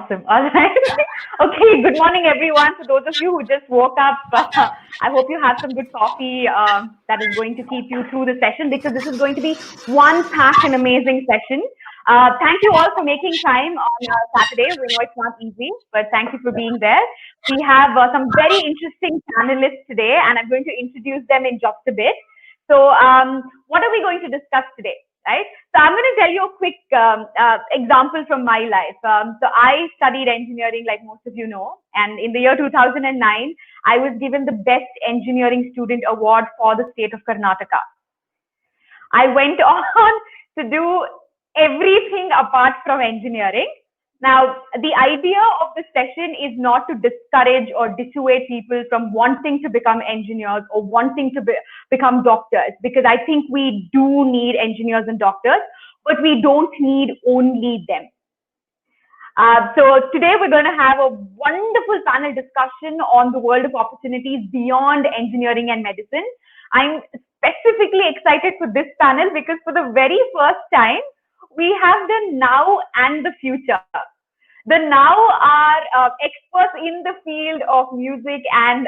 Awesome. All right. Okay. Good morning, everyone. For those of you who just woke up, I hope you have some good coffee that is going to keep you through the session because this is going to be one packed and amazing session. Thank you all for making time on Saturday. We know it's not easy, but thank you for being there. We have some very interesting panelists today, and I'm going to introduce them in just a bit. So, what are we going to discuss today? Right? So I'm going to tell you a quick example from my life. So I studied engineering, like most of you know, and in the year 2009, I was given the Best Engineering Student Award for the state of Karnataka. I went on to do everything apart from engineering. Now, the idea of the session is not to discourage or dissuade people from wanting to become engineers or wanting to become doctors, because I think we do need engineers and doctors, but we don't need only them. So today we're going to have a wonderful panel discussion on the world of opportunities beyond engineering and medicine. I'm specifically excited for this panel because for the very first time, we have the now and the future. The now are experts in the field of music and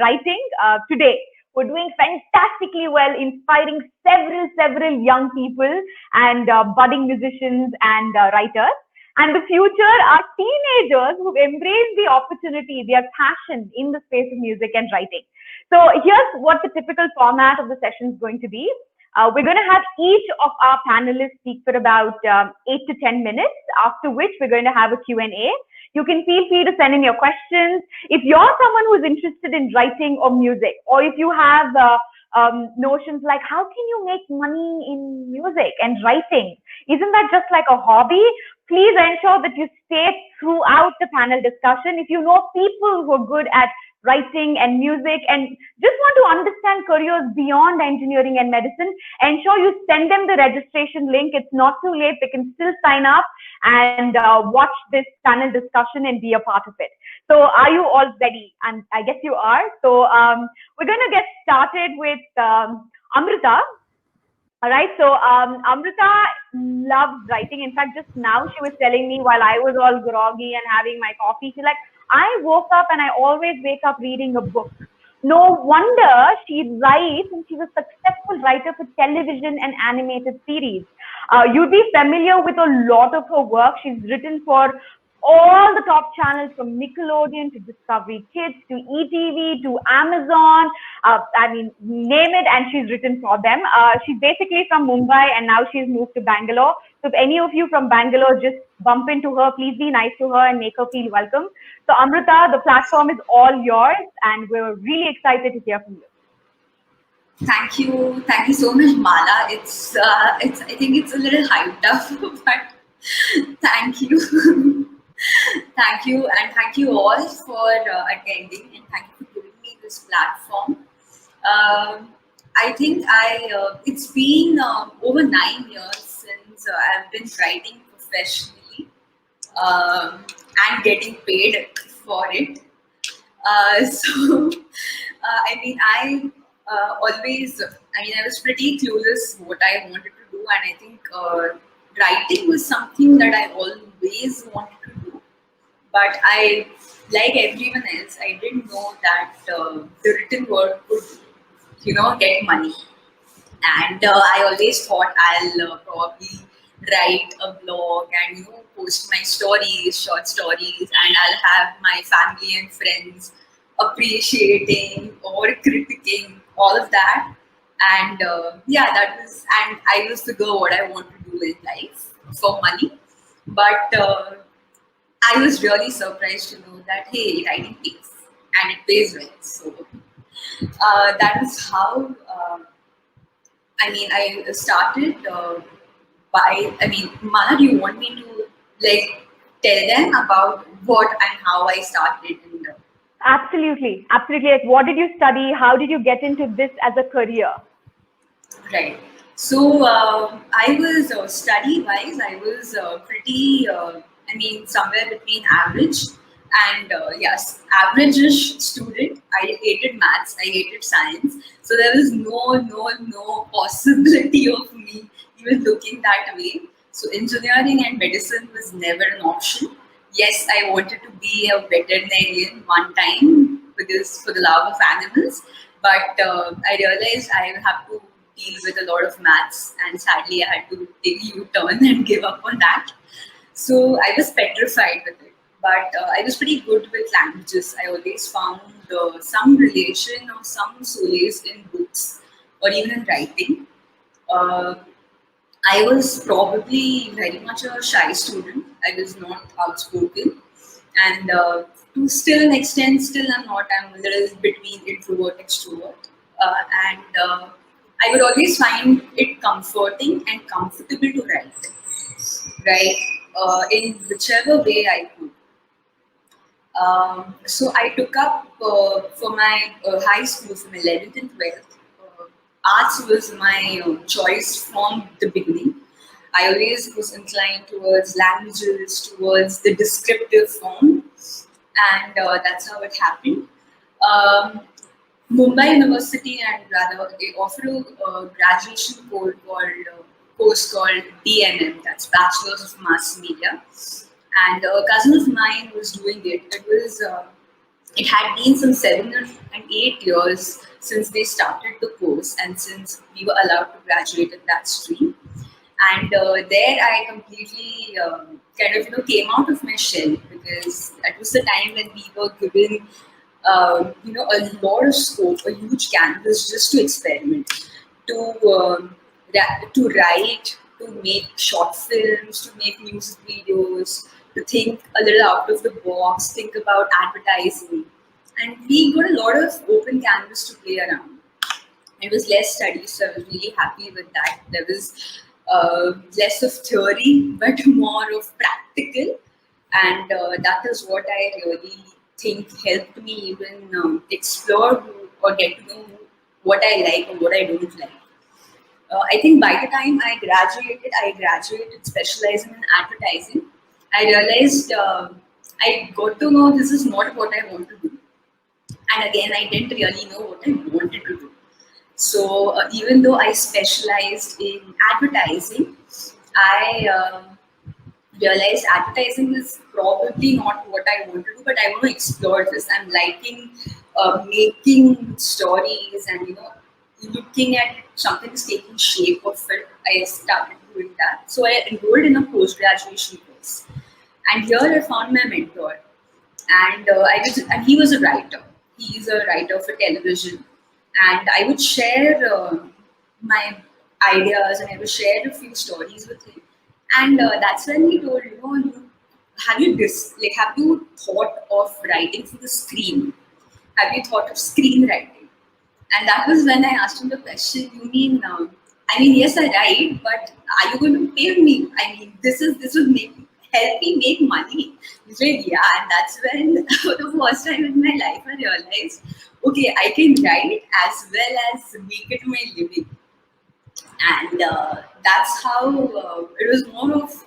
writing today. We're doing fantastically well, inspiring several young people and budding musicians and writers. And the future are teenagers who've embraced the opportunity, their passion in the space of music and writing. So here's what the typical format of the session is going to be. We're going to have each of our panelists speak for about 8 to 10 minutes, after which we're going to have a Q&A. You can feel free to send in your questions. If you're someone who's interested in writing or music, or if you have notions like how can you make money in music and writing, isn't that just like a hobby? Please ensure that you stay throughout the panel discussion. If you know people who are good at writing and music and just want to understand careers beyond engineering and medicine, ensure you send them the registration link. It's not too late. They can still sign up and watch this panel discussion and be a part of it. So are you all ready? And I guess you are. So we're going to get started with Amrita. All right, so Amrita loves writing. In fact, just now she was telling me while I was all groggy and having my coffee, she's like, I woke up and I always wake up reading a book. No wonder she writes, and she's a successful writer for television and animated series. You'd be familiar with a lot of her work. She's written for all the top channels from Nickelodeon to Discovery Kids to ETV to Amazon. I mean, name it, and she's written for them. She's basically from Mumbai, and now she's moved to Bangalore. So if any of you from Bangalore just bump into her, please be nice to her and make her feel welcome. So Amrita, the platform is all yours, and we're really excited to hear from you. Thank you so much, Mala. I think it's a little hyped up, but thank you. Thank you, and thank you all for attending, and thank you for giving me this platform. I think it's been over 9 years since I've been writing professionally and getting paid for it. I was pretty clueless what I wanted to do, and I think writing was something that I always wanted to do. But like everyone else, I didn't know that the written word could, get money. And I always thought I'll probably write a blog and post my stories, short stories, and I'll have my family and friends appreciating or critiquing all of that. And and I used to go what I want to do in life for money. But I was really surprised to know that, hey, writing pays and it pays well. So that is how I started Mana, do you want me to tell them about what and how I started in the... Absolutely. Like, what did you study? How did you get into this as a career? Right. So I was study-wise, I was pretty, somewhere between average and yes, average-ish student. I hated maths, I hated science. So there was no possibility of me even looking that way. So engineering and medicine was never an option. yes, I wanted to be a veterinarian one time because for the love of animals, but I realized I have to deal with a lot of maths, and sadly, I had to take a U-turn and give up on that. So I was petrified with it. But I was pretty good with languages. I always found some relation or some solace in books or even in writing. Uh, I was probably very much a shy student. I was not outspoken, and to still an extent, still I'm not. I'm a little between introvert extrovert, and I would always find it comforting and comfortable to write, right? In whichever way I could. So I took up for my high school from 11th and 12th. Arts was my choice from the beginning. I always was inclined towards languages, towards the descriptive form, and that's how it happened. Um, Mumbai University and rather they offer a graduation course called DNM, that's Bachelor's of Mass Media, and a cousin of mine was doing it. It had been some 7 and 8 years since they started the course and since we were allowed to graduate in that stream. And there I completely kind of came out of my shell because that was the time when we were given a lot of scope, a huge canvas just to experiment, to to write, to make short films, to make music videos, to think a little out of the box, think about advertising, and we got a lot of open canvas to play around. It was less study, so I was really happy with that. There was less of theory, but more of practical, and that is what I really think helped me even explore or get to know what I like or what I don't like. I think by the time I graduated specializing in advertising. I realized I got to know this is not what I want to do. And again, I didn't really know what I wanted to do. So even though I specialized in advertising, I realized advertising is probably not what I want to do, but I want to explore this. I'm liking making stories and looking at something is taking shape of it. I started doing that. So I enrolled in a post graduation course, and here I found my mentor, and he was a writer. He's a writer for television, and I would share my ideas and I would share a few stories with him. And that's when he told, have you thought of writing for the screen? Have you thought of screenwriting? And that was when I asked him the question. You mean? I mean, yes, I write, but are you going to pay me? I mean, this would help me make money. He's like, yeah, and that's when for the first time in my life I realized, okay, I can write as well as make it my living, and that's how it was more of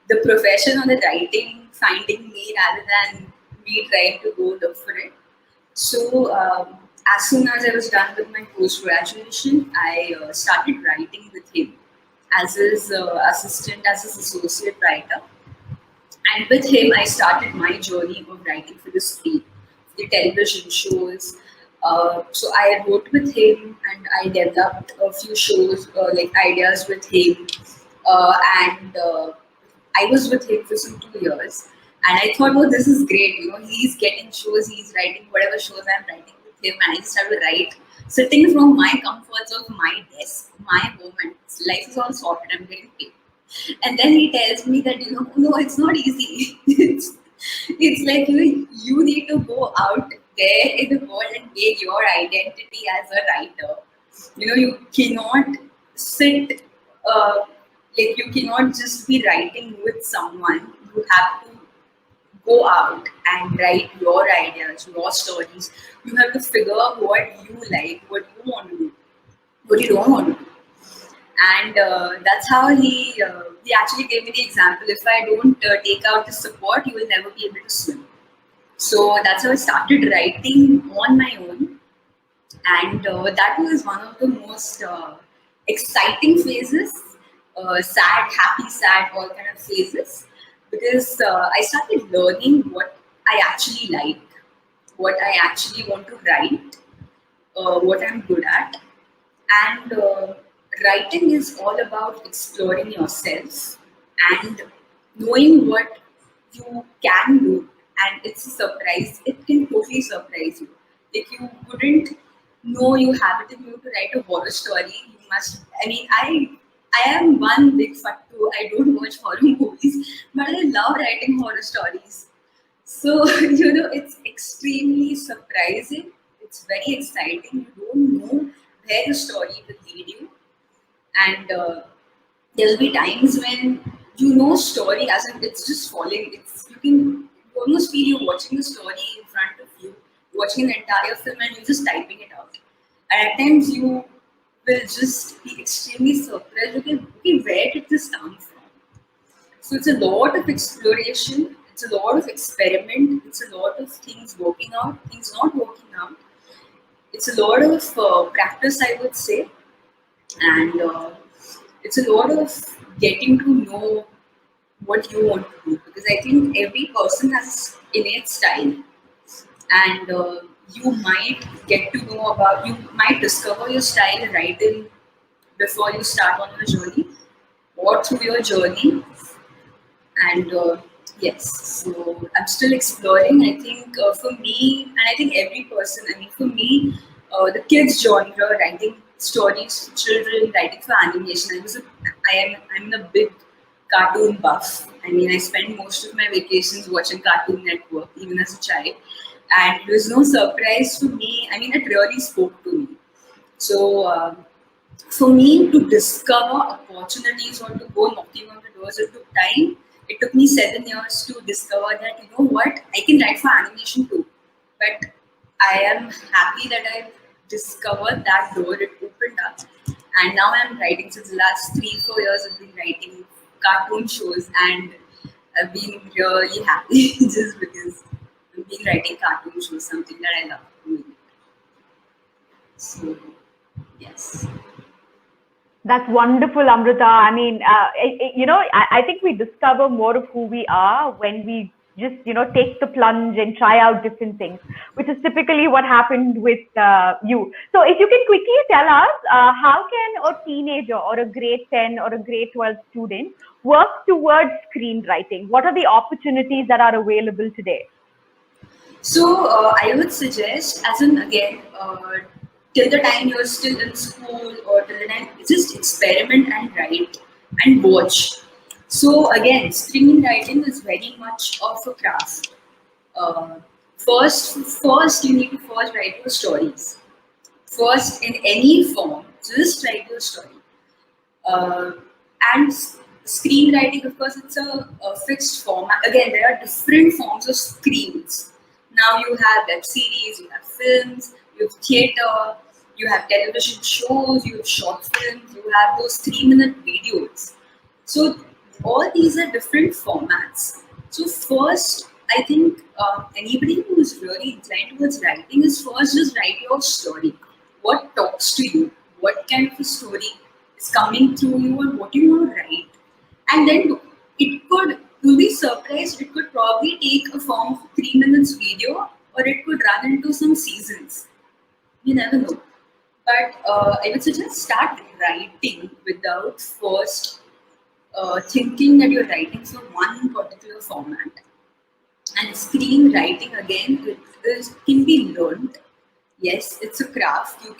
the profession or the writing finding me rather than me trying to go look for it. So as soon as I was done with my post graduation, I started writing with him as his assistant, as his associate writer. And with him, I started my journey of writing for the screen, the television shows. So I wrote with him, and I developed a few shows, like ideas with him, and I was with him for some 2 years. And I thought, oh, this is great. He's getting shows, he's writing whatever shows I'm writing with him, and I started to write, sitting from my comforts of my desk, my home, and life is all sorted. I'm getting paid. And then he tells me that no, it's not easy. It's like you need to go out there in the world and make your identity as a writer. You cannot sit you cannot just be writing with someone. You have to go out and write your ideas, your stories. You have to figure out what you like, what you want to do, what you don't want to do. And that's how he actually gave me the example. If I don't take out the support, you will never be able to swim. So that's how I started writing on my own, and that was one of the most exciting phases. Sad, happy, sad, all kind of phases. because I started learning what I actually like, what I actually want to write, what I'm good at. And writing is all about exploring yourself and knowing what you can do. And it's a surprise, it can totally surprise you. Like you wouldn't know you have it in you to write a horror story. You must, I mean, I am one big fattu. I don't watch horror movies, but I love writing horror stories. So, it's extremely surprising. It's very exciting. You don't know where the story will lead you. And there'll be times when story as in it's just falling. You almost feel you're watching the story in front of you, watching the entire film and you're just typing it out. And at times you will just be extremely surprised. Okay, where did this come from? So it's a lot of exploration, it's a lot of experiment, it's a lot of things working out, things not working out. It's a lot of practice, I would say, and it's a lot of getting to know what you want to do because I think every person has innate style, and you might get to know about, you might discover your style right in before you start on your journey or through your journey. And yes, so I'm still exploring. I think for me, and I think every person, I mean, for me, the kids genre, writing stories for children, writing for animation, I'm a big cartoon buff. I mean, I spend most of my vacations watching Cartoon Network even as a child, and it was no surprise to me. I mean, it really spoke to me. So for me to discover opportunities or to go knocking on the doors, it took time. It took me 7 years to discover that, you know what, I can write for animation too. But I am happy that I discovered that door, it opened up. And now I'm writing since the last 3-4 years. I've been writing cartoon shows and I've been really happy just because I've been writing cartoon shows, something that I love doing. So, yes. That's wonderful, Amrita. I mean, I think we discover more of who we are when we just, take the plunge and try out different things, which is typically what happened with you. So if you can quickly tell us, how can a teenager or a grade 10 or a grade 12 student work towards screenwriting? What are the opportunities that are available today? So I would suggest, as in again, till the time you're still in school or till the time, just experiment and write and watch. So again, screenwriting is very much of a craft. Uh, first you need to first write your stories. First, in any form, just write your story. Uh, and screenwriting, of course, it's a fixed format. Again, there are different forms of screens. Now you have web series, you have films, you have theater, you have television shows, you have short films, you have those 3-minute videos. So all these are different formats. So first, I think anybody who is really inclined towards writing is first just write your story. What talks to you? What kind of a story is coming through you, and what you want to write? And then you'll be surprised. It could probably take a form of 3 minutes video, or it could run into some seasons. You never know. But I would suggest start writing without first thinking that you're writing for one particular format. And screenwriting again, can be learned. Yes, it's a craft. You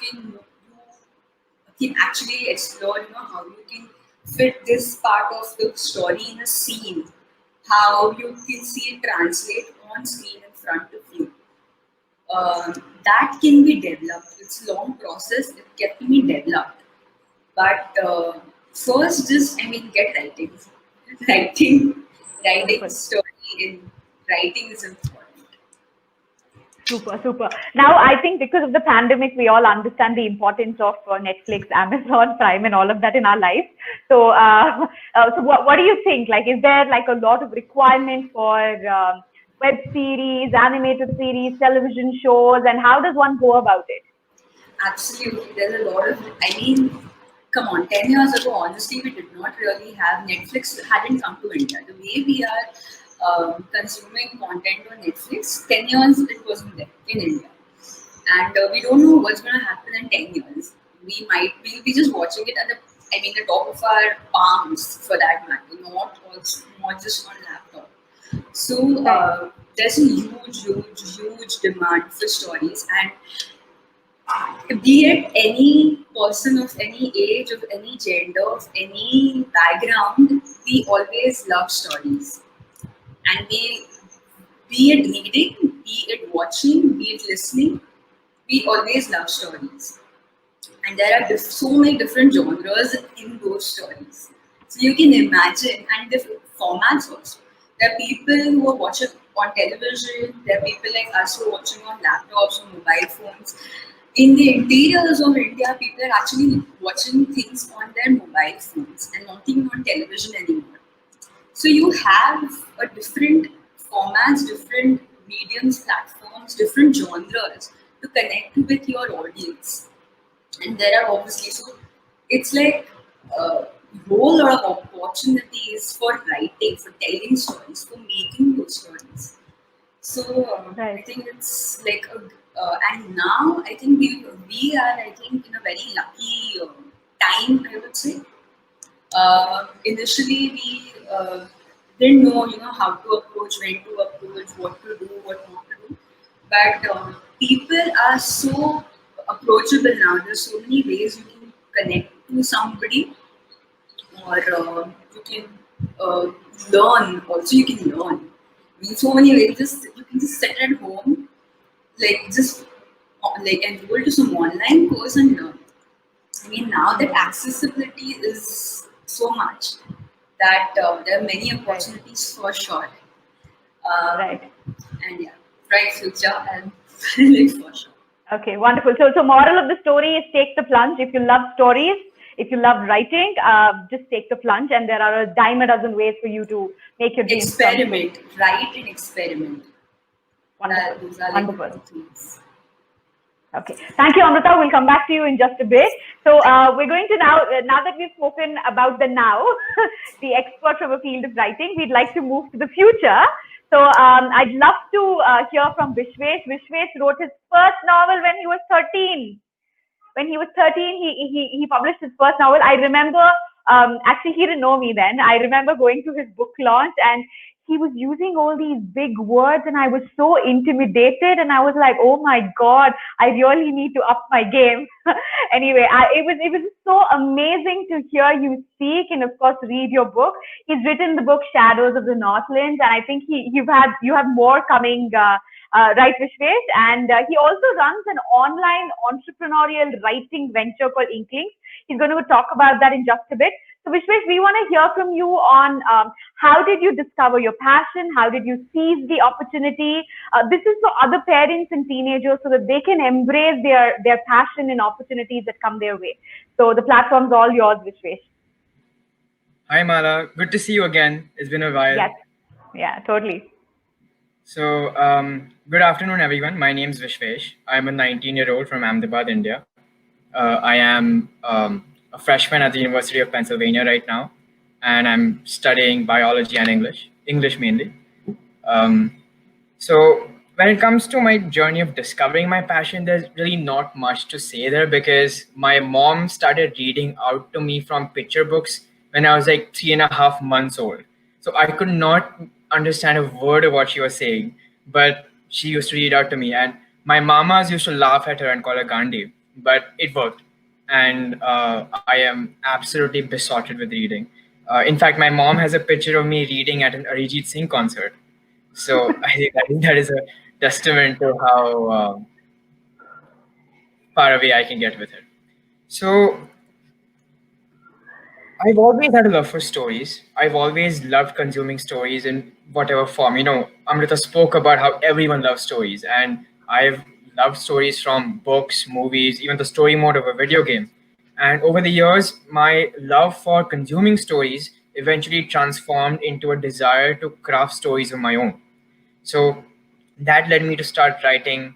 can actually explore, how you can fit this part of the story in a scene, how you can see it translate on screen in front of you. That can be developed. It's a long process. It can be developed. But first, just get writing. Writing, writing story in writing is important. Super, super. Now, I think because of the pandemic, we all understand the importance of Netflix, Amazon Prime, and all of that in our life. So, so what do you think? Like, is there like a lot of requirement for web series, animated series, television shows, and how does one go about it? Absolutely, there's a lot of. I mean, come on, 10 years ago, honestly, we did not really have Netflix, hadn't come to India. The way we are consuming content on Netflix, 10 years it wasn't there in India. And we don't know what's going to happen in 10 years. We'll be just watching it at the top of our palms for that matter, not just on laptop. So there's a huge demand for stories, and be it any person of any age, of any gender, of any background, we always love stories. And be it reading, be it watching, be it listening, we always love stories. And there are so many different genres in those stories. So you can imagine, and different formats also. There are people who are watching on television, there are people like us who are watching on laptops, on mobile phones. In the interiors of India, people are actually watching things on their mobile phones and not even on television anymore. So you have a different formats, different mediums, platforms, different genres to connect with your audience. And there are obviously, so it's like a whole lot of opportunities for writing, for telling stories, for making those stories. So I think it's like and now I think we are in a very lucky time, I would say. Initially we didn't know how to approach, when to approach, what to do, what not to do. But people are so approachable now. There's so many ways you can connect to somebody, or you can uh, learn. Also, you can learn. I mean, so many ways. You can just sit at home, like enroll to some online course and learn. I mean, now that accessibility is so much that there are many opportunities for sure. Right. And yeah, bright future and like for sure. Okay, wonderful. So moral of the story is take the plunge. If you love stories, if you love writing, just take the plunge, and there are a dime a dozen ways for you to make your dreams come true. Experiment, write and experiment. Wonderful. Those are like Wonderful. the things. Okay. Thank you, Amrita. We'll come back to you in just a bit. So we're going to now that we've spoken about the now, the expert from a field of writing, we'd like to move to the future. So I'd love to hear from Vishwesh. Vishwesh wrote his first novel when he was 13. When he was 13, he published his first novel. I remember, actually he didn't know me then. I remember going to his book launch, and he was using all these big words, and I was so intimidated, and I was like, oh my God, I really need to up my game. Anyway, it was so amazing to hear you speak and of course read your book. He's written the book Shadows of the Northlands, and I think you have more coming, right, Vishwesh? And he also runs an online entrepreneurial writing venture called Inklings. He's going to talk about that in just a bit. So Vishwesh, we want to hear from you on how did you discover your passion? How did you seize the opportunity? This is for other parents and teenagers so that they can embrace their passion and opportunities that come their way. So the platform's all yours, Vishwesh. Hi, Mala. Good to see you again. It's been a while. Yes. Yeah, totally. So, good afternoon, everyone. My name is Vishwesh. I'm a 19-year-old from Ahmedabad, India. I am a freshman at the University of Pennsylvania right now, and I'm studying biology and English mainly. So when it comes to my journey of discovering my passion, there's really not much to say there because my mom started reading out to me from picture books when I was like 3.5 months old. So I could not understand a word of what she was saying, but she used to read out to me, and my mamas used to laugh at her and call her Gandhi, but it worked. And I am absolutely besotted with reading. In fact, my mom has a picture of me reading at an Arijit Singh concert. So I think that is a testament to how far away I can get with it. So I've always had a love for stories. I've always loved consuming stories in whatever form. Amrita spoke about how everyone loves stories, and I've loved stories from books, movies, even the story mode of a video game. And over the years, my love for consuming stories eventually transformed into a desire to craft stories of my own. So that led me to start writing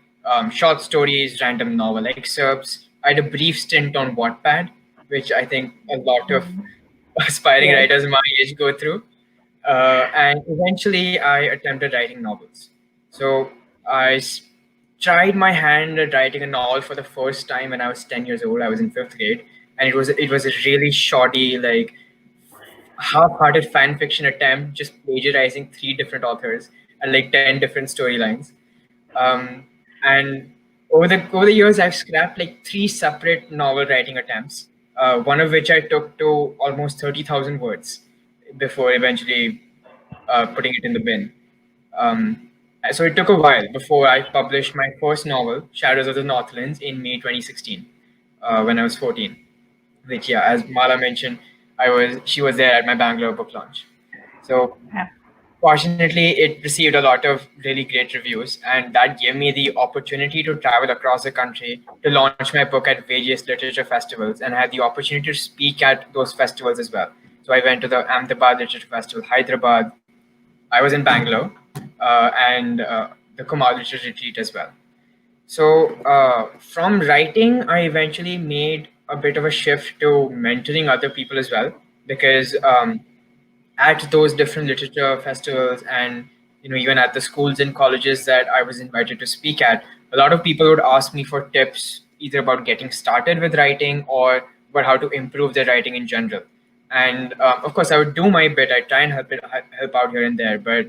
short stories, random novel excerpts. I had a brief stint on Wattpad, which I think a lot of aspiring Yes. writers my age go through. And eventually, I attempted writing novels. So I tried my hand at writing a novel for the first time when I was 10 years old. I was in fifth grade, and it was a really shoddy, like half-hearted fan fiction attempt, just plagiarizing three different authors and like 10 different storylines. Um, and over the years, I've scrapped like three separate novel writing attempts. One of which I took to almost 30,000 words before eventually putting it in the bin. Um, so it took a while before I published my first novel, Shadows of the Northlands, in May 2016, when I was 14. Which, yeah, as Mala mentioned, she was there at my Bangalore book launch. So Yeah. fortunately, it received a lot of really great reviews, and that gave me the opportunity to travel across the country to launch my book at various literature festivals, and I had the opportunity to speak at those festivals as well. So I went to the Ahmedabad Literature Festival, Hyderabad. I was in Bangalore, and the Kumail Literature Retreat as well. So from writing, I eventually made a bit of a shift to mentoring other people as well, because at those different literature festivals and even at the schools and colleges that I was invited to speak at, a lot of people would ask me for tips either about getting started with writing or about how to improve their writing in general. And of course, I would do my bit. I try and help out here and there, but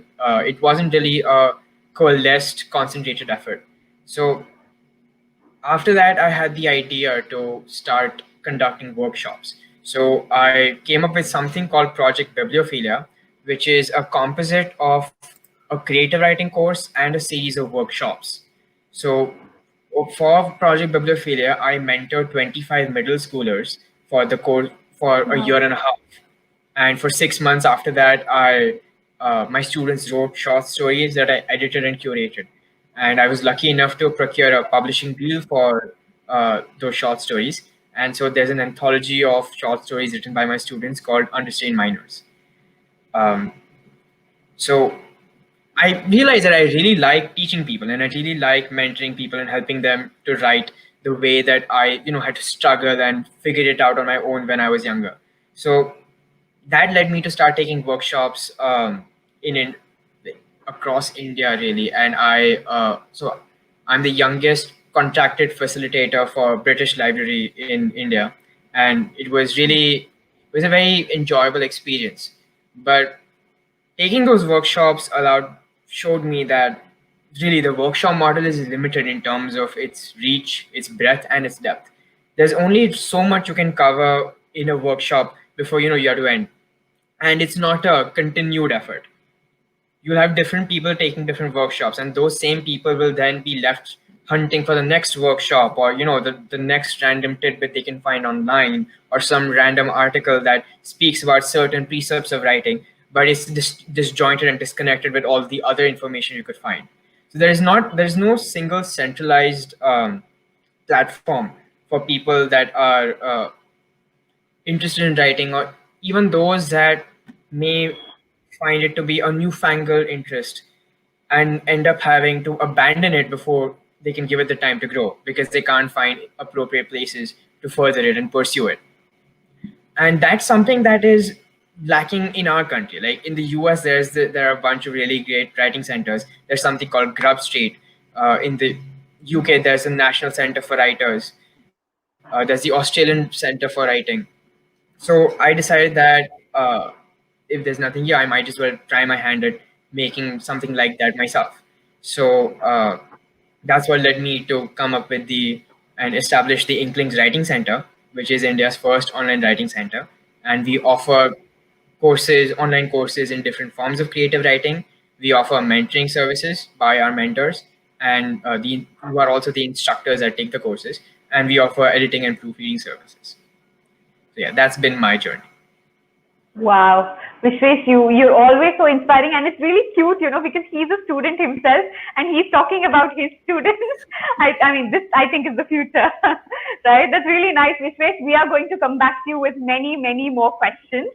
it wasn't really a coalesced, concentrated effort. So after that, I had the idea to start conducting workshops. So I came up with something called Project Bibliophilia, which is a composite of a creative writing course and a series of workshops. So for Project Bibliophilia, I mentored 25 middle schoolers for the course for a Wow. year and a half. And for 6 months after that, my students wrote short stories that I edited and curated. And I was lucky enough to procure a publishing deal for those short stories. And so there's an anthology of short stories written by my students called Understained Minors. Um, so I realized that I really like teaching people, and I really like mentoring people and helping them to write the way that I had to struggle and figure it out on my own when I was younger. So that led me to start taking workshops in like, across India really, and I'm the youngest contracted facilitator for British Library in India, and it was a very enjoyable experience. But taking those workshops showed me that really the workshop model is limited in terms of its reach, its breadth, and its depth. There's only so much you can cover in a workshop before you have to end, and it's not a continued effort. You'll have different people taking different workshops, and those same people will then be left hunting for the next workshop, or the next random tidbit they can find online, or some random article that speaks about certain precepts of writing, but it's disjointed and disconnected with all the other information you could find. So there's no single centralized platform for people that are interested in writing, or even those that may find it to be a newfangled interest and end up having to abandon it before they can give it the time to grow because they can't find appropriate places to further it and pursue it. And that's something that is lacking in our country. Like in the US, there are a bunch of really great writing centers. There's something called Grub Street. In the UK, there's a National Center for Writers. There's the Australian Center for Writing. So I decided that if there's nothing here, I might as well try my hand at making something like that myself. So that's what led me to come up with and establish the Inklings Writing Center, which is India's first online writing center. And we offer online courses in different forms of creative writing. We offer mentoring services by our mentors, and who are also the instructors that take the courses. And we offer editing and proofreading services. So yeah, that's been my journey. Wow, Vishwesh, you're always so inspiring, and it's really cute, because he's a student himself and he's talking about his students. I mean, this I think is the future, right? That's really nice, Vishwesh. We are going to come back to you with many, many more questions.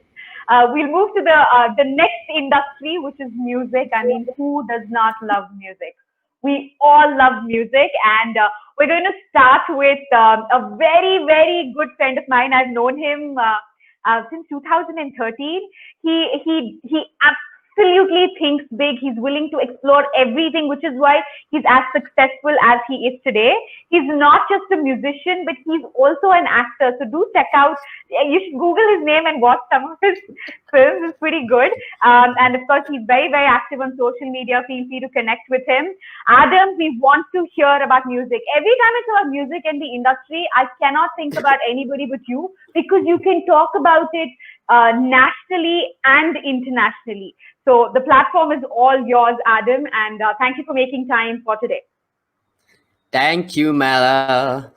We'll move to the next industry, which is music. I mean, who does not love music? We all love music, and we're going to start with a very, very good friend of mine. I've known him since 2013. He absolutely thinks big. He's willing to explore everything, which is why he's as successful as he is today. He's not just a musician, but he's also an actor. So do check out. You should Google his name and watch some of his films. It's pretty good. And of course, he's very, very active on social media. Feel free to connect with him. Adam, we want to hear about music. Every time it's about music and the industry, I cannot think about anybody but you, because you can talk about it nationally and internationally. So the platform is all yours, Adam, and thank you for making time for today. Thank you, Mala.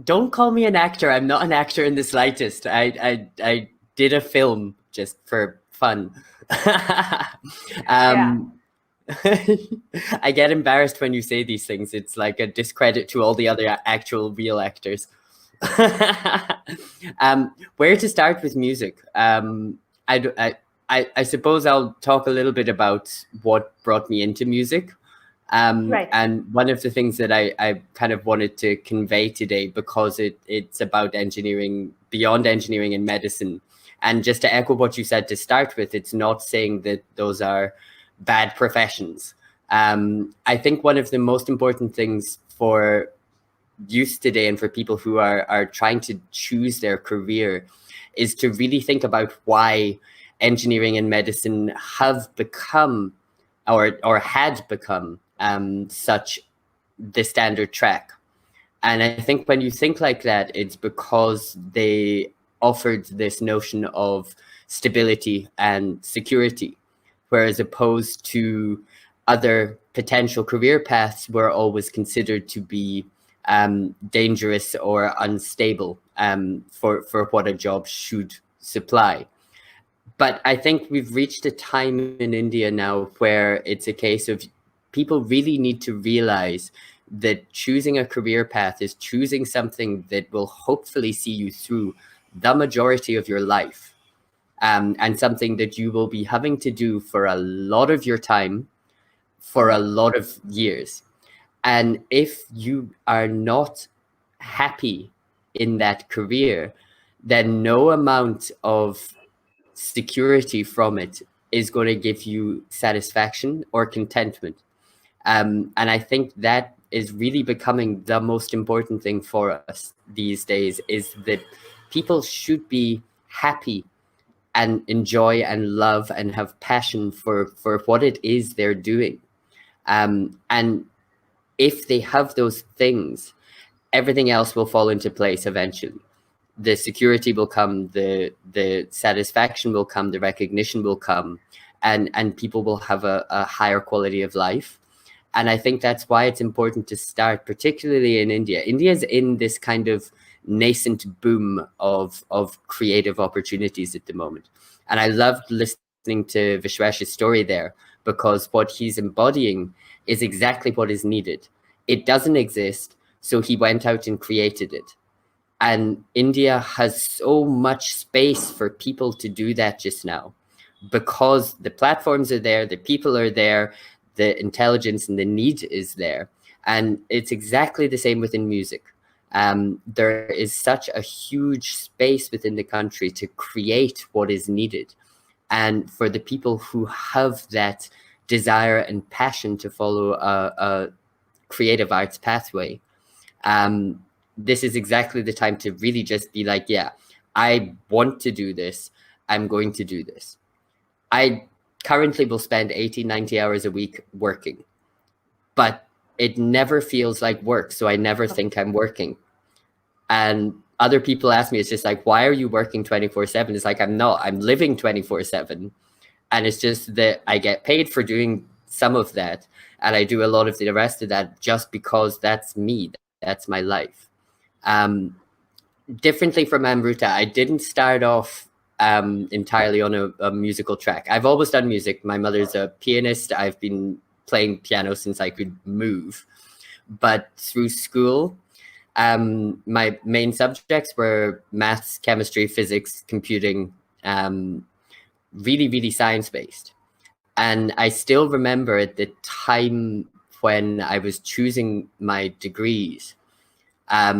Don't call me an actor. I'm not an actor in the slightest. I did a film just for fun. I get embarrassed when you say these things. It's like a discredit to all the other actual real actors. Where to start with music? I suppose I'll talk a little bit about what brought me into music. Right. And one of the things that I kind of wanted to convey today, because it's about engineering, beyond engineering and medicine. And just to echo what you said to start with, it's not saying that those are bad professions. I think one of the most important things for youth today and for people who are trying to choose their career is to really think about why engineering and medicine have become or had become such the standard track. And I think when you think like that, it's because they offered this notion of stability and security, whereas opposed to other potential career paths were always considered to be dangerous or unstable for what a job should supply. But I think we've reached a time in India now where it's a case of people really need to realize that choosing a career path is choosing something that will hopefully see you through the majority of your life, and something that you will be having to do for a lot of your time, for a lot of years. And if you are not happy in that career, then no amount of security from it is going to give you satisfaction or contentment. And I think that is really becoming the most important thing for us these days, is that people should be happy and enjoy and love and have passion for what it is they're doing. And if they have those things, everything else will fall into place eventually. The security will come, the satisfaction will come, the recognition will come, and people will have a higher quality of life. And I think that's why it's important to start, particularly in India. India is in this kind of nascent boom of creative opportunities at the moment. And I loved listening to Vishwash's story there, because what he's embodying is exactly what is needed. It doesn't exist, so he went out and created it. And India has so much space for people to do that just now, because the platforms are there, the people are there, the intelligence and the need is there. And it's exactly the same within music. There is such a huge space within the country to create what is needed. And for the people who have that desire and passion to follow a creative arts pathway, this is exactly the time to really just be like, yeah, I want to do this. I'm going to do this. I currently will spend 80, 90 hours a week working, but it never feels like work. So I never think I'm working. And other people ask me, it's just like, why are you working 24/7? It's like, I'm not, I'm living 24/7. And it's just that I get paid for doing some of that. And I do a lot of the rest of that just because that's me. That's my life. Differently from Amruta, I didn't start off entirely on a musical track. I've always done music. My mother's a pianist. I've been playing piano since I could move. But through school, my main subjects were maths, chemistry, physics, computing, really, really science-based. And I still remember at the time when I was choosing my degrees, I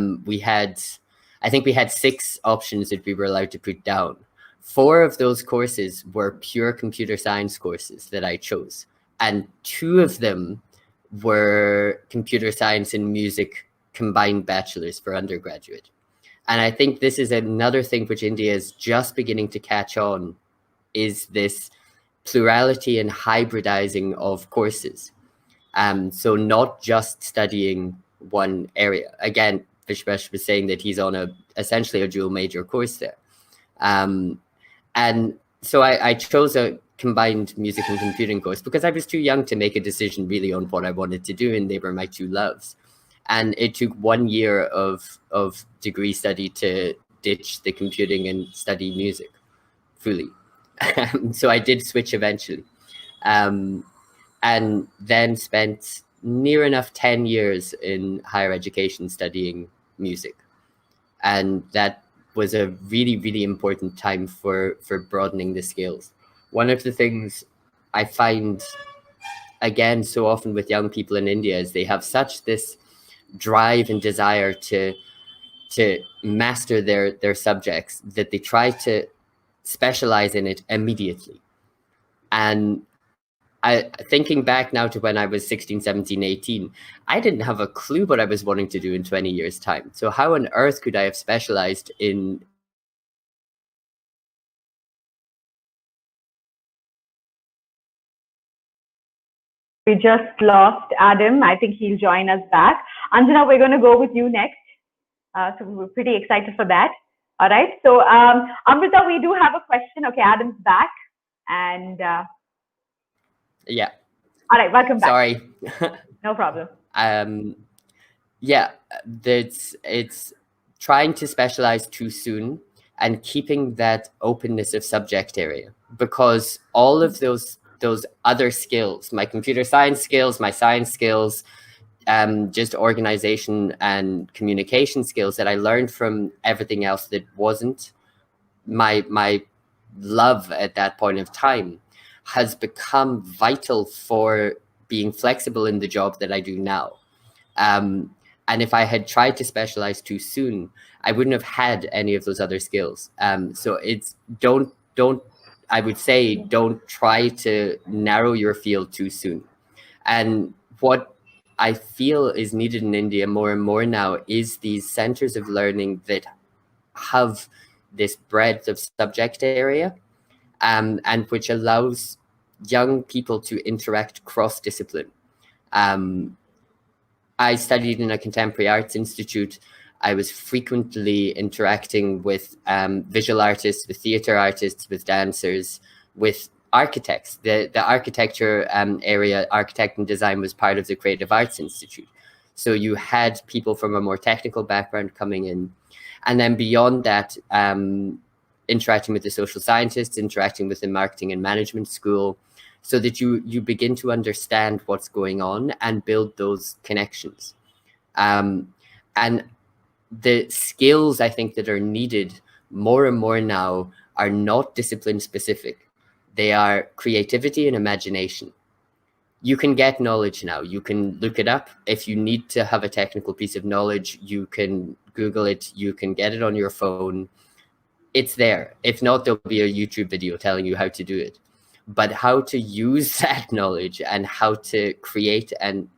think we had 6 options that we were allowed to put down. 4 of those courses were pure computer science courses that I chose, and 2 of them were computer science and music combined bachelors for undergraduate. And I think this is another thing which India is just beginning to catch on, is this plurality and hybridizing of courses. So not just studying one area. Again, Vishwesh was saying that he's on essentially a dual major course there. And so I chose a combined music and computing course because I was too young to make a decision really on what I wanted to do, and they were my 2 loves. And it took 1 year of degree study to ditch the computing and study music fully. So I did switch eventually. And then spent near enough 10 years in higher education studying music. And that was a really, really important time for broadening the skills. One of the things I find, again, so often with young people in India is they have such this drive and desire to master their subjects that they try to specialize in it immediately. And thinking back now to when I was 16, 17, 18, I didn't have a clue what I was wanting to do in 20 years' time. So how on earth could I have specialized in? We just lost Adam. I think he'll join us back. Anjana, we're going to go with you next. So we're pretty excited for that. All right. So Amrita, we do have a question. Okay, Adam's back. And yeah. All right, welcome back. Sorry. No problem. Yeah, it's trying to specialize too soon and keeping that openness of subject area, because all of those other skills, my computer science skills, my science skills, just organization and communication skills that I learned from everything else that wasn't my love at that point of time, has become vital for being flexible in the job that I do now. And if I had tried to specialize too soon, I wouldn't have had any of those other skills. So it's I would say don't try to narrow your field too soon. And what I feel is needed in India more and more now is these centers of learning that have this breadth of subject area, and which allows young people to interact cross-discipline. I studied in a contemporary arts institute. I was frequently interacting with visual artists, with theater artists, with dancers, with architects. The architecture area, architect and design, was part of the Creative Arts Institute. So you had people from a more technical background coming in. And then beyond that, interacting with the social scientists, interacting with the marketing and management school, so that you begin to understand what's going on and build those connections. And the skills I think that are needed more and more now are not discipline specific. They are creativity and imagination. You can get knowledge now. You can look it up. If you need to have a technical piece of knowledge, you can Google it. You can get it on your phone. It's there. If not, there'll be a YouTube video telling you how to do it. But how to use that knowledge and how to create and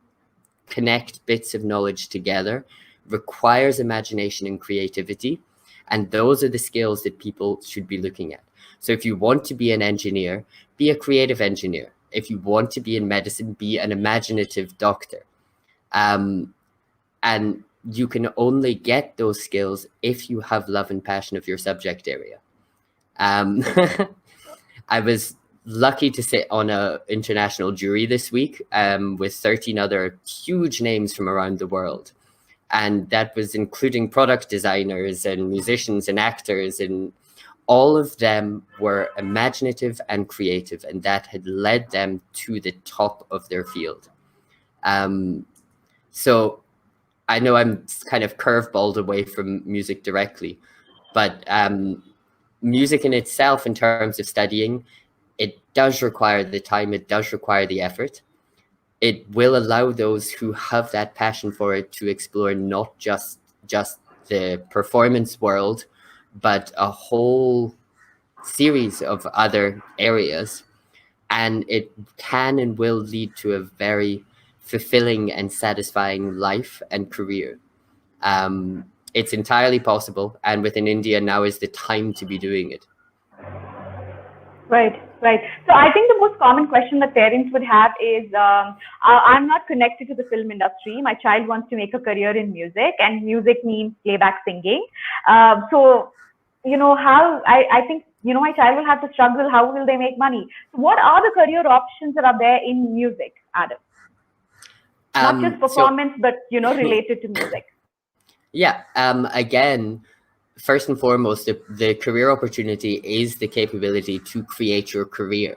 connect bits of knowledge together requires imagination and creativity. And those are the skills that people should be looking at. So if you want to be an engineer, be a creative engineer. If you want to be in medicine, be an imaginative doctor. And you can only get those skills if you have love and passion of your subject area. I was lucky to sit on an international jury this week with 13 other huge names from around the world. And that was including product designers and musicians and actors, and all of them were imaginative and creative, and that had led them to the top of their field. So I know I'm kind of curveballed away from music directly, but music in itself, in terms of studying, it does require the time, it does require the effort. it will allow those who have that passion for it to explore not just the performance world, but a whole series of other areas. And it can and will lead to a very fulfilling and satisfying life and career. It's entirely possible, and within India now is the time to be doing it. Right, right. So I think the most common question that parents would have is, I'm not connected to the film industry. My child wants to make a career in music, and music means playback singing. So, how I think, my child will have to struggle. How will they make money? So what are the career options that are there in music, Adam? Not just performance, but, related to music. Yeah. Again, first and foremost, the career opportunity is the capability to create your career.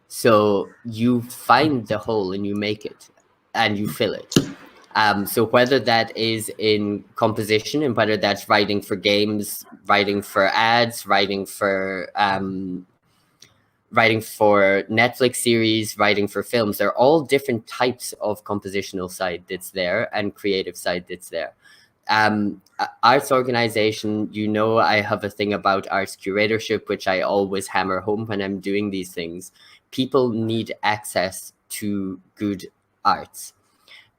So you find the hole and you make it and you fill it. So whether that is in composition, and whether that's writing for games, writing for ads, writing for Netflix series, writing for films, they're all different types of compositional side that's there and creative side that's there. Arts organization, I have a thing about arts curatorship, which I always hammer home when I'm doing these things. People need access to good arts,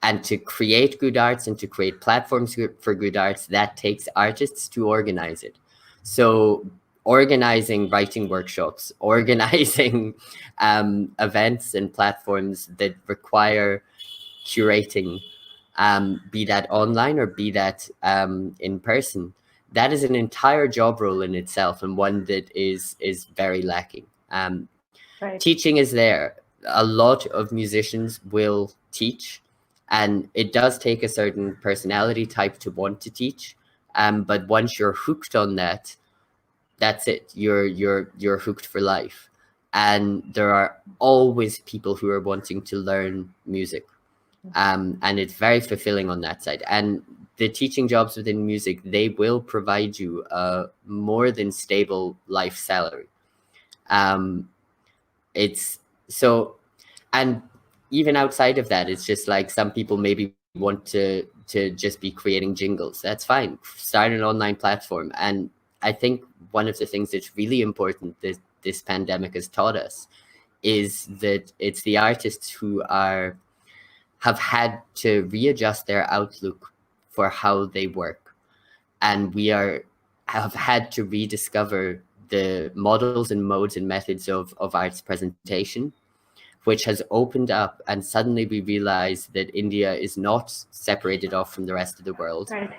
and to create good arts and to create platforms for good arts, that takes artists to organize it. So organizing writing workshops, organizing events and platforms that require curating, be that online or be that in person, that is an entire job role in itself, and one that is very lacking. Right. Teaching is there. A lot of musicians will teach, and it does take a certain personality type to want to teach. But once you're hooked on that, that's it. You're hooked for life. And there are always people who are wanting to learn music. And it's very fulfilling on that side. And the teaching jobs within music, they will provide you a more than stable life salary. It's so, and even outside of that, it's just like some people maybe want to just be creating jingles. That's fine. Start an online platform. And I think one of the things that's really important that this pandemic has taught us is that it's the artists who have had to readjust their outlook for how they work. And have had to rediscover the models and modes and methods of arts presentation, which has opened up, and suddenly we realize that India is not separated off from the rest of the world. Right.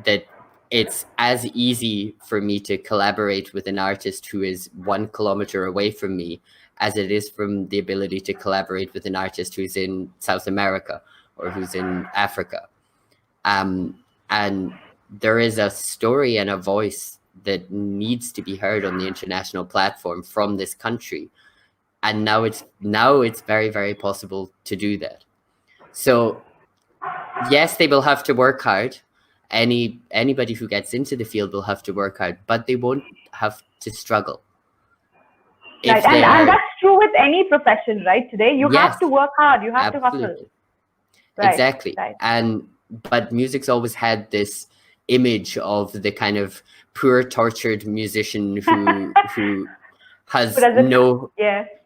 That it's as easy for me to collaborate with an artist who is 1 kilometer away from me as it is from the ability to collaborate with an artist who's in South America or who's in Africa. And there is a story and a voice that needs to be heard on the international platform from this country. And now it's very, very possible to do that. So yes, they will have to work hard. Anybody who gets into the field will have to work hard, but they won't have to struggle. Right, and that's true with any profession, right? Today, you have to work hard, you have to hustle. Right, exactly. Right. But music's always had this image of the kind of poor, tortured musician who has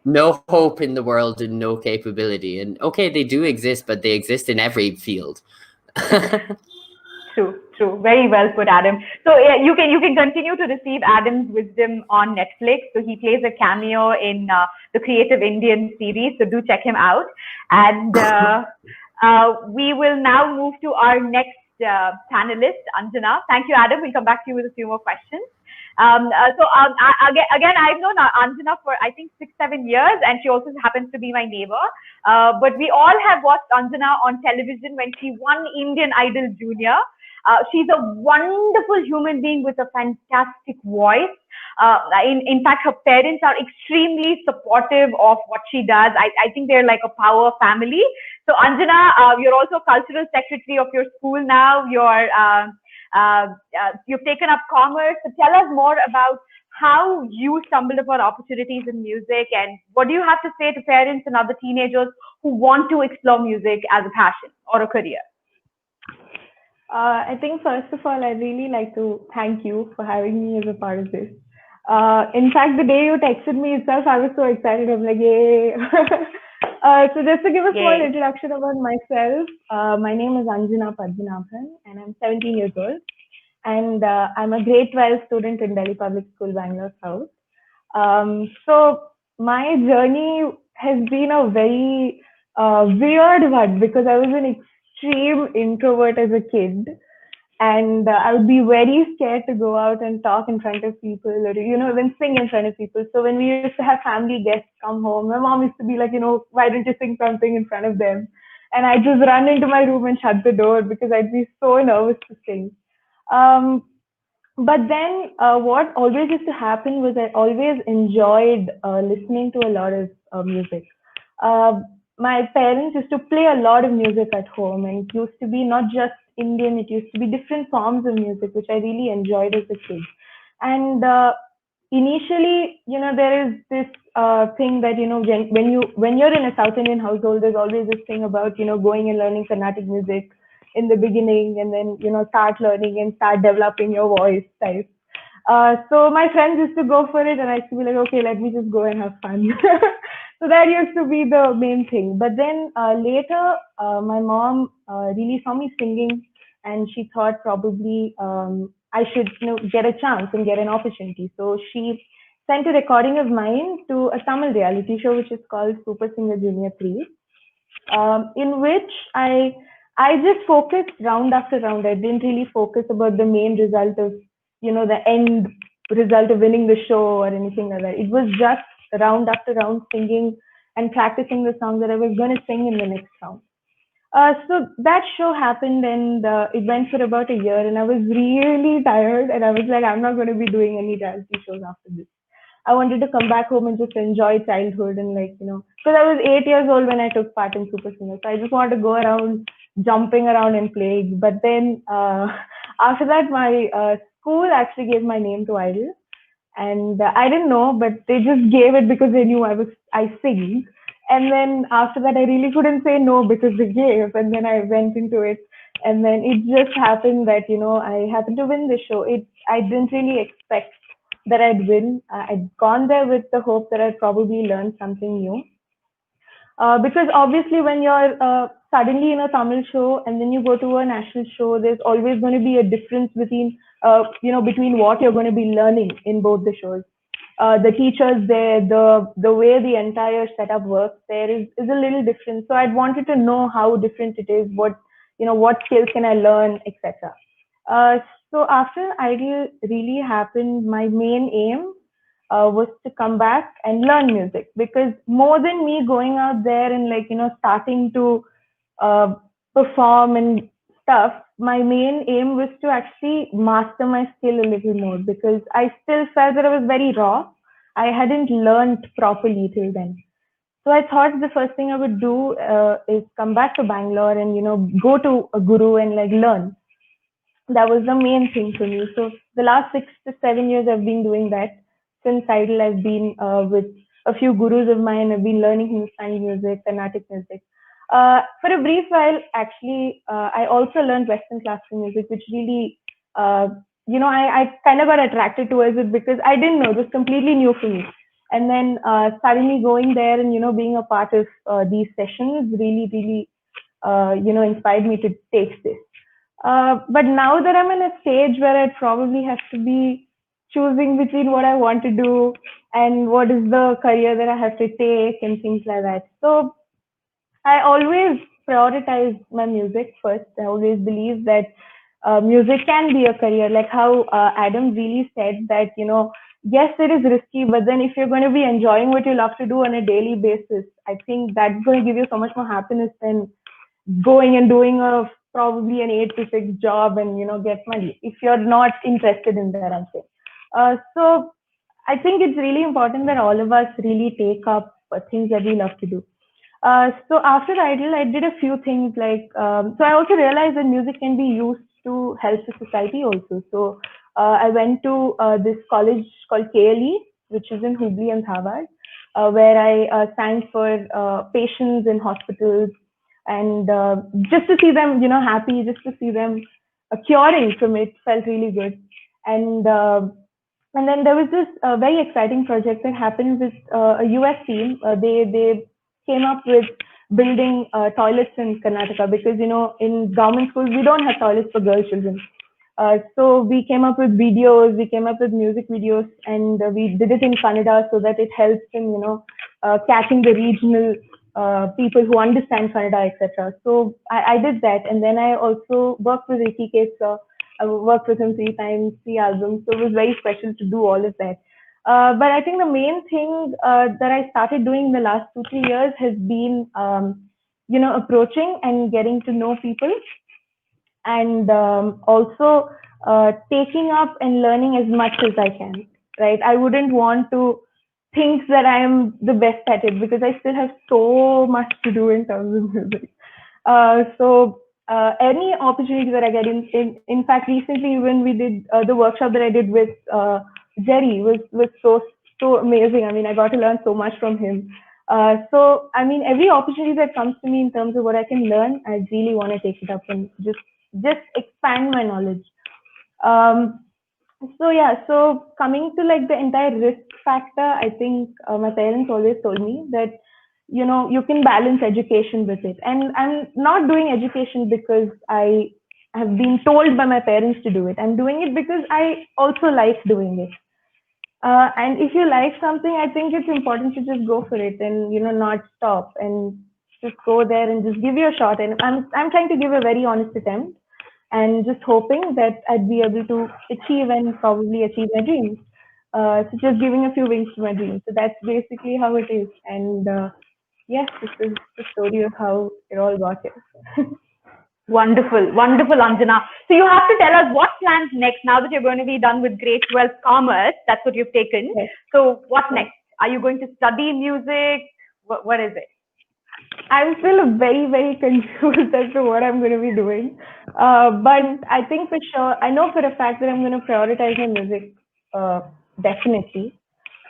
no hope in the world and no capability. And okay, they do exist, but they exist in every field. True. Very well put, Adam. So you can continue to receive Adam's wisdom on Netflix. So he plays a cameo in the Creative Indian series. So do check him out. And we will now move to our next panelist, Anjana. Thank you, Adam. We'll come back to you with a few more questions. Again, I've known Anjana for I think 6-7 years, and she also happens to be my neighbor. But we all have watched Anjana on television when she won Indian Idol Junior. She's a wonderful human being with a fantastic voice. In fact, her parents are extremely supportive of what she does. I think they're like a power family. So Anjana, you're also cultural secretary of your school now. You've taken up commerce. So tell us more about how you stumbled upon opportunities in music, and what do you have to say to parents and other teenagers who want to explore music as a passion or a career? I think first of all, I'd really like to thank you for having me as a part of this. In fact, the day you texted me itself, I was so excited. I'm like, yay! So just to give a small Yay. introduction about myself, my name is Anjana Padmanabhan, and I'm 17 years old, and I'm a grade 12 student in Delhi Public School, Bangalore South. So my journey has been a very weird one because I was an extreme introvert as a kid, and I would be very scared to go out and talk in front of people, or even sing in front of people. So when we used to have family guests come home, my mom used to be like, why don't you sing something in front of them? And I'd just run into my room and shut the door because I'd be so nervous to sing. Um, but then what always used to happen was I always enjoyed listening to a lot of music. Uh, my parents used to play a lot of music at home, and it used to be not just Indian, it used to be different forms of music, which I really enjoyed as a kid. And initially, there is this thing that, when you're in a South Indian household, there's always this thing about, going and learning Carnatic music in the beginning, and then start learning and start developing your voice type. So my friends used to go for it, and I used to be like, okay, let me just go and have fun. So that used to be the main thing. But then later, my mom really saw me singing, and she thought probably I should get a chance and get an opportunity. So she sent a recording of mine to a Tamil reality show which is called Super Singer Junior 3, in which I just focused round after round. I didn't really focus about the main result of the end result of winning the show or anything like that. It was just round after round singing and practicing the song that I was going to sing in the next round. So that show happened, and it went for about a year, and I was really tired, and I was like, I'm not going to be doing any reality shows after this. I wanted to come back home and just enjoy childhood, and because I was 8 years old when I took part in Super Singer, so I just wanted to go around jumping around and playing. But then after that, my school actually gave my name to Idol, and I didn't know, but they just gave it because they knew I sing. And then after that, I really couldn't say no because they gave, and then I went into it. And then it just happened that I happened to win the show. I didn't really expect that I'd win. I'd gone there with the hope that I'd probably learn something new. Because obviously, when you're suddenly in a Tamil show and then you go to a national show, there's always going to be a difference between what you're going to be learning in both the shows. The teachers there, the way the entire setup works there is a little different. So I'd wanted to know how different it is, what skills can I learn, etc. So after Idol really happened, my main aim was to come back and learn music, because more than me going out there and starting to uh, perform and stuff, my main aim was to actually master my skill a little more, because I still felt that I was very raw. I hadn't learned properly till then. So I thought the first thing I would do is come back to Bangalore and go to a guru and learn. That was the main thing for me. So the last 6 to 7 years I've been doing that. Since Idol, I've been with a few gurus of mine. I've been learning Hindustani music, Carnatic music. For a brief while, actually, I also learned Western classical music, which really, I kind of got attracted towards it because I didn't know. It was completely new for me. And then suddenly going there and, being a part of these sessions really, really, inspired me to take this. But now that I'm in a stage where I probably have to be choosing between what I want to do and what is the career that I have to take and things like that. So I always prioritize my music first. I always believe that music can be a career, like how Adam really said that, yes, it is risky, but then if you're going to be enjoying what you love to do on a daily basis, I think that's going to give you so much more happiness than going and doing a probably an 8 to 6 job and get money if you're not interested in that. I'm saying. So I think it's really important that all of us really take up things that we love to do. So after Idol, I did a few things so I also realized that music can be used to help the society also. So I went to this college called KLE, which is in Hubli and Dharwad, where I sang for patients in hospitals, and just to see them, happy, just to see them curing from it felt really good. And and then there was this very exciting project that happened with a US team. They came up with building toilets in Karnataka because in government schools we don't have toilets for girl children. So we came up with videos, we came up with music videos, and we did it in Kannada so that it helps in catching the regional people who understand Kannada, etc. So I did that, and then I also worked with Ricky Kesa. I worked with him 3 times, 3 albums, so it was very special to do all of that. But I think the main thing that I started doing in the last 2 3 years has been, approaching and getting to know people, and also taking up and learning as much as I can. Right? I wouldn't want to think that I am the best at it because I still have so much to do in terms of music. So any opportunity that I get in fact, recently when we did the workshop that I did with Jerry was so amazing. I mean, I got to learn so much from him. So I mean, every opportunity that comes to me in terms of what I can learn, I really want to take it up and just expand my knowledge. Um, so yeah, so coming to like the entire risk factor, I think my parents always told me that you can balance education with it, and I'm not doing education because I have been told by my parents to do it. I'm doing it because I also like doing it. And if you like something, I think it's important to just go for it and not stop and just go there and just give you a shot. And I'm trying to give a very honest attempt and just hoping that I'd be able to achieve and probably achieve my dreams. So just giving a few wings to my dreams. So that's basically how it is. And yes, this is the story of how it all got here. Wonderful, wonderful, Anjana. So you have to tell us what plans next now that you're going to be done with grade 12 commerce. That's what you've taken. Yes. So what next? Are you going to study music? What is it? I'm still very, very confused as to what I'm going to be doing. But I think for sure, I know for a fact that I'm going to prioritize my music, definitely.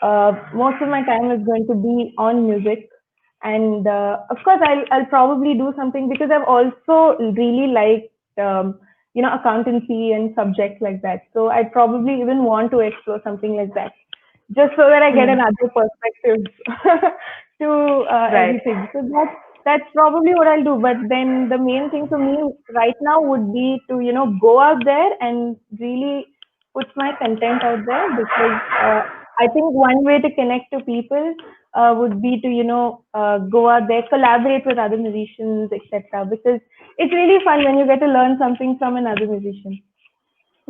Most of my time is going to be on music. And of course, I'll probably do something because I've also really liked, accountancy and subjects like that. So I'd probably even want to explore something like that, just so that I get another perspective to everything. So that's probably what I'll do. But then the main thing for me right now would be to go out there and really put my content out there, because I think one way to connect to people would be to go out there, collaborate with other musicians, etc. Because it's really fun when you get to learn something from another musician,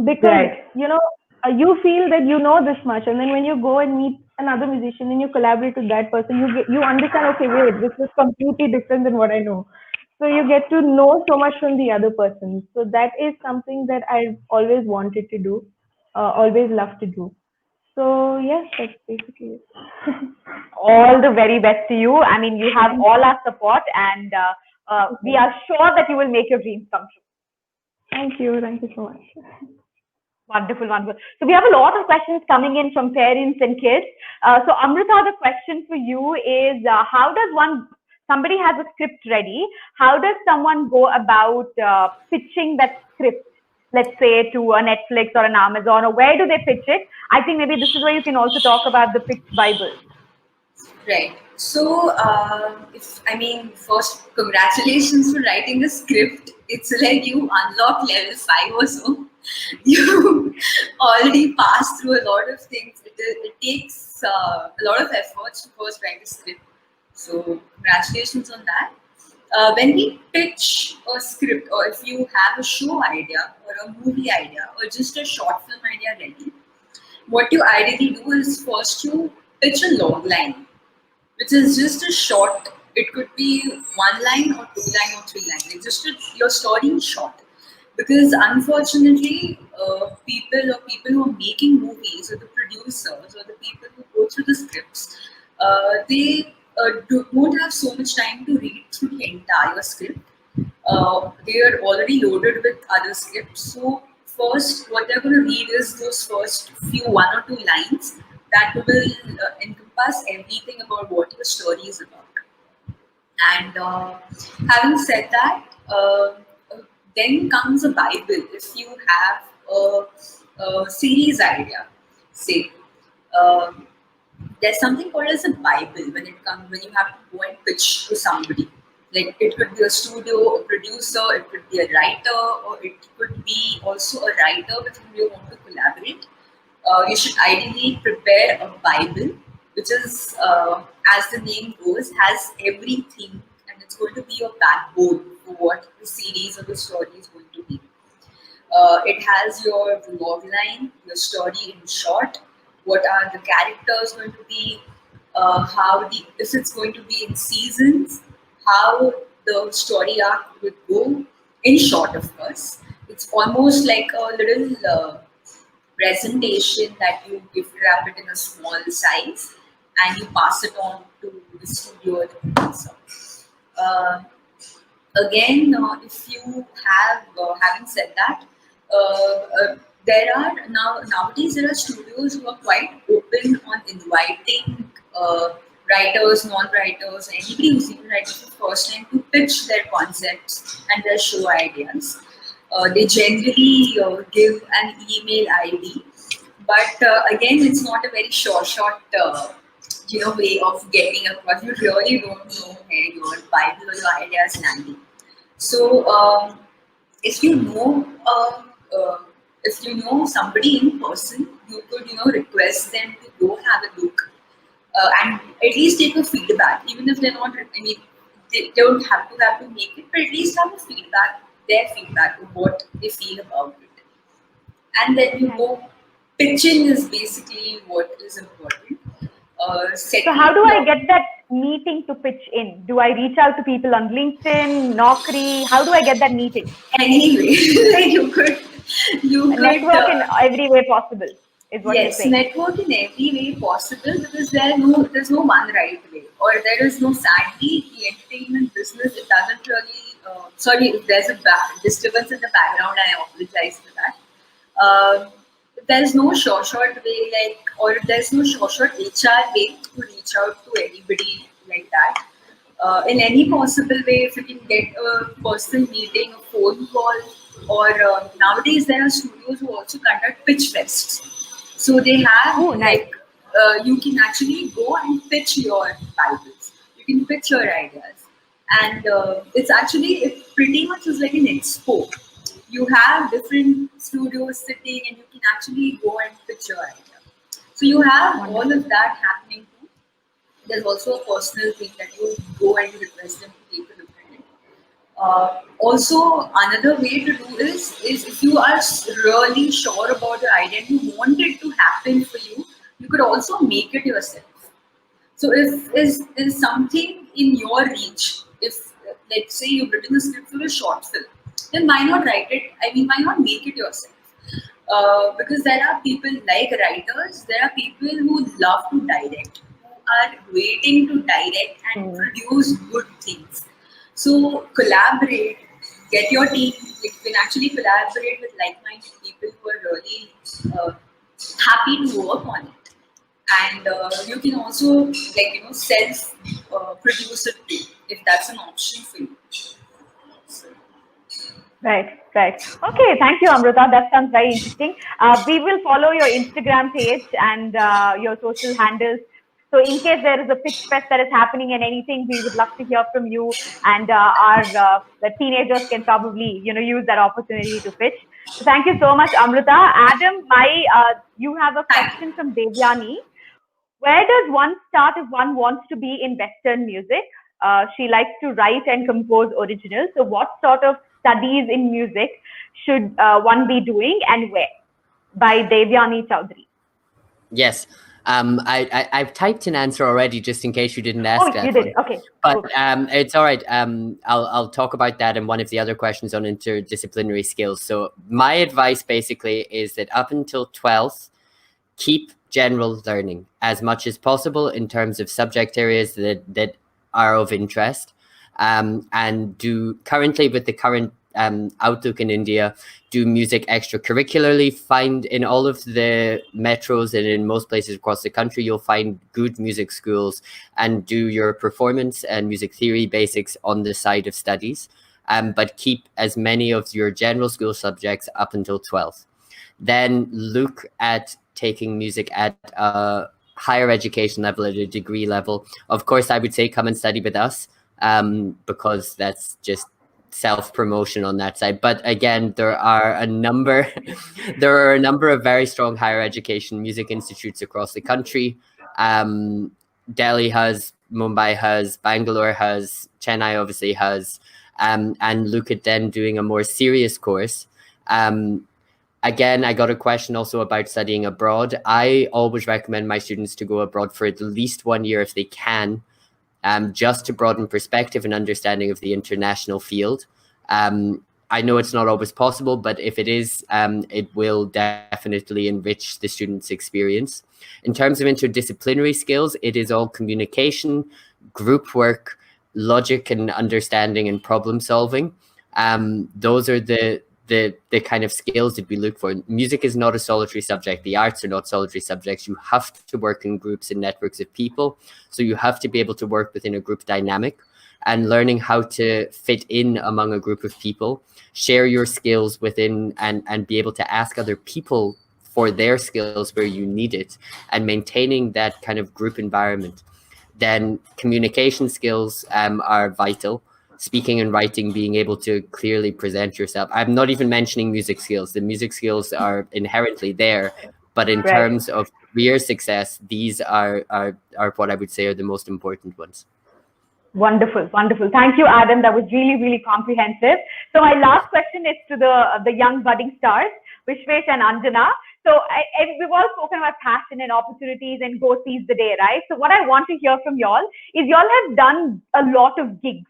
because Right. you feel that you know this much, and then when you go and meet another musician and you collaborate with that person, you understand, okay, wait, this is completely different than what I know. So you get to know so much from the other person. So that is something that I've always wanted to do, always loved to do. So yes, that's basically it. All the very best to you. I mean, you have all our support, and we are sure that you will make your dreams come true. Thank you so much. Wonderful, wonderful. So we have a lot of questions coming in from parents and kids. So Amrita, the question for you is, how does somebody has a script ready, how does someone go about pitching that script, let's say to a Netflix or an Amazon, or where do they pitch it? I think maybe this is where you can also talk about the pitch Bible. Right. So, first, congratulations for writing a script. It's like you unlock level 5 or so. You already passed through a lot of things. It takes a lot of effort to first write a script. So, congratulations on that. When we pitch a script, or if you have a show idea or a movie idea or just a short film idea ready, what you ideally do is first you pitch a log line, which is just a short. It could be 1 line or 2 line or 3 line. It's just your story in short. Because unfortunately, people who are making movies, or the producers, or the people who go through the scripts, they don't have so much time to read through the entire script. They are already loaded with other scripts. So first, what they're going to read is those first few 1 or 2 lines that will encompass everything about what your story is about. And having said that, then comes a Bible. If you have a series idea, say, um, there's something called as a Bible when you have to go and pitch to somebody. Like it could be a studio, a producer, it could be a writer, or it could be also a writer with whom you want to collaborate. You should ideally prepare a Bible, which is, as the name goes, has everything, and it's going to be your backbone for what the series or the story is going to be. It has your log line, your story in short, what are the characters going to be, if it's going to be in seasons, how the story arc would go, in short, of course. It's almost like a little presentation that you gift wrap it in a small size and you pass it on to the studio or the producer. Again, if you have, having said that, nowadays there are studios who are quite open on inviting writers, non-writers, anybody who's even writing for the first time to pitch their concepts and their show ideas. They generally give an email ID, but again, it's not a very short way of getting across. You really don't know where your Bible or your idea is landing. So if you know somebody in person, you could request them to go have a look and at least take a feedback, even if they're not. I mean, they don't have to make it, but at least have a feedback, their feedback of what they feel about it, and then you go. Pitching is basically what is important. So how do I get that meeting to pitch in? Do I reach out to people on LinkedIn, Naukri? How do I get that meeting? Anyway, you could network in every way possible is what you're saying. Yes, network in every way possible, because there's no one right way, or there is no, sadly, the entertainment business, it doesn't really, sorry if there's a disturbance in the background, I apologize for that. There's no short way, or there's no short HR way to reach out to anybody like that. In any possible way, if you can get a personal meeting, a phone call, or nowadays there are studios who also conduct pitch fests. So they have you can actually go and pitch your Bibles. You can pitch your ideas, and it pretty much is like an expo. You have different studios sitting, and you can actually go and pitch your idea. So you have all of that happening too. There's also a personal thing that you go and you request them to take a look at it. Also, another way to do is if you are really sure about your idea and you want it to happen for you, you could also make it yourself. So if there's something in your reach, if let's say you've written a script for a short film, then why not write it? I mean, why not make it yourself? Because there are people like writers, there are people who love to direct, who are waiting to direct and produce good things. So collaborate, get your team. You can actually collaborate with like-minded people who are really happy to work on it. And you can also self-produce it too, if that's an option for you. Right. Okay, thank you, Amrita. That sounds very interesting. We will follow your Instagram page and your social handles. So in case there is a pitch fest that is happening and anything, we would love to hear from you. And the teenagers can probably, use that opportunity to pitch. So thank you so much, Amrita. Adam, you have a question from Devyani. Where does one start if one wants to be in Western music? She likes to write and compose originals. So what sort of studies in music should one be doing, and where? By Devyani Chowdhury. Yes. I've typed an answer already, just in case you didn't ask that. Oh, you did. Okay. But it's all right. I'll talk about that in one of the other questions on interdisciplinary skills. So my advice basically is that up until 12th, keep general learning as much as possible in terms of subject areas that are of interest. And do currently with the current Outlook in India, do music extracurricularly. Find in all of the metros and in most places across the country, you'll find good music schools, and do your performance and music theory basics on the side of studies. But keep as many of your general school subjects up until 12th. Then look at taking music at a higher education level, at a degree level. Of course, I would say come and study with us, because that's just self-promotion on that side. But again, there are a number of very strong higher education music institutes across the country. Delhi has, Mumbai has, Bangalore has, Chennai obviously has, and look at then doing a more serious course. Again, I got a question also about studying abroad. I always recommend my students to go abroad for at least 1 year if they can, just to broaden perspective and understanding of the international field. I know it's not always possible, but if it is, it will definitely enrich the student's experience. In terms of interdisciplinary skills, it is all communication, group work, logic and understanding, and problem solving. Those are the kind of skills that we look for. Music is not a solitary subject. The arts are not solitary subjects. You have to work in groups and networks of people. So you have to be able to work within a group dynamic, and learning how to fit in among a group of people, share your skills within, and be able to ask other people for their skills where you need it, and maintaining that kind of group environment. Then communication skills are vital. Speaking and writing, being able to clearly present yourself. I'm not even mentioning music skills. The music skills are inherently there, but in terms of career success, these are what I would say are the most important ones. Wonderful, wonderful. Thank you, Adam. That was really, really comprehensive. So my last question is to the young budding stars, Vishwesh and Anjana. So we've all spoken about passion and opportunities and go seize the day, right? So what I want to hear from y'all is y'all have done a lot of gigs.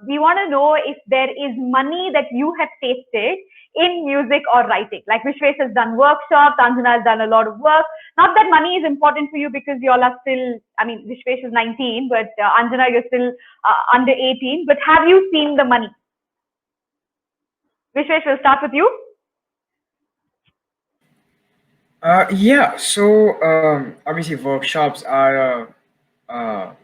We want to know if there is money that you have tasted in music or writing. Like Vishwesh has done workshops, Anjana has done a lot of work. Not that money is important for you because you all are still, I mean, Vishwesh is 19, but Anjana, you're still under 18. But have you seen the money? Vishwesh, we'll start with you. Yeah, so obviously workshops are a